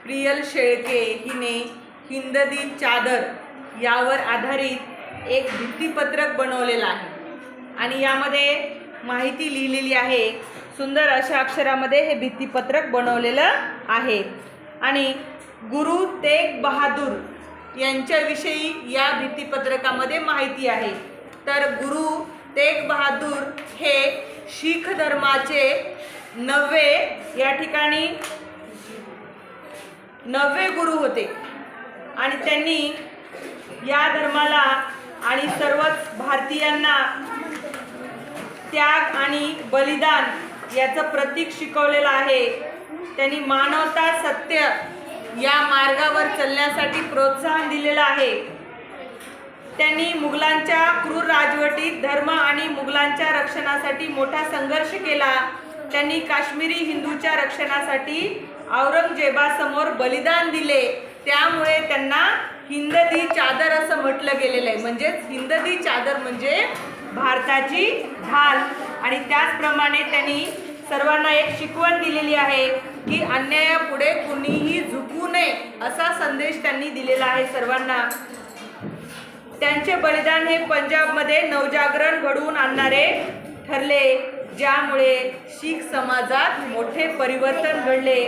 प्रियल शेळके हिने हिंद दी चादर यावर आधारित एक भित्तीपत्रक बनवलेलं आहे आणि यामध्ये माहिती लिहिलेली आहे। सुंदर अशा अक्षरामध्ये हे भित्तीपत्रक बनवलेलं आहे आणि गुरु तेग बहादूर यांच्याविषयी या भित्तीपत्रकामध्ये माहिती आहे। तर गुरु तेग बहादूर हे शीख धर्माचे 9वे गुरु होते आणि त्यांनी या धर्माला आणि सर्वच भारतीयांना त्याग आणि बलिदान याचं प्रतीक शिकवलेलं आहे। त्यांनी मानवता सत्य या मार्गावर चालण्यासाठी प्रोत्साहन दिलेलं आहे। त्यांनी मुघलांच्या क्रूर राजवटीत धर्म आणि मुघलांच्या रक्षणासाठी मोठा संघर्ष केला। त्यांनी काश्मीरी हिंदूच्या रक्षणासाठी औरंगजेबासमोर बलिदान दिले। त्यामुळे त्यांना हिंद दी चादर असं म्हटलं गेलेलं आहे। म्हणजेच हिंद दी चादर म्हणजे भारताची ढाल। आणि त्याचप्रमाणे त्यांनी सर्वांना एक शिकवण दिलेली आहे की अन्यायापुढे कुणीही झुकू नये असा संदेश त्यांनी दिलेला आहे सर्वांना। त्यांचे बलिदान हे पंजाबमध्ये नवजागरण घडवून आणणारे ठरले, ज्यामुळे शीख समाजात मोठे परिवर्तन घडले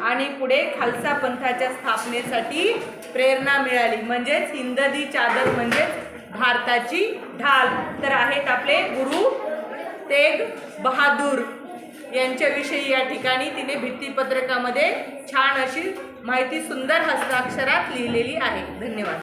आणि पुढे खालसा पंथाच्या स्थापनेसाठी प्रेरणा मिळाली। म्हणजेच हिंद दी चादर म्हणजेच भारताची ढाल। तर आहेत आपले गुरु तेग बहादूर यांच्याविषयी या ठिकाणी तिने भित्तीपत्रकामध्ये छान अशी माहिती सुंदर हस्ताक्षरात लिहिलेली आहे। धन्यवाद।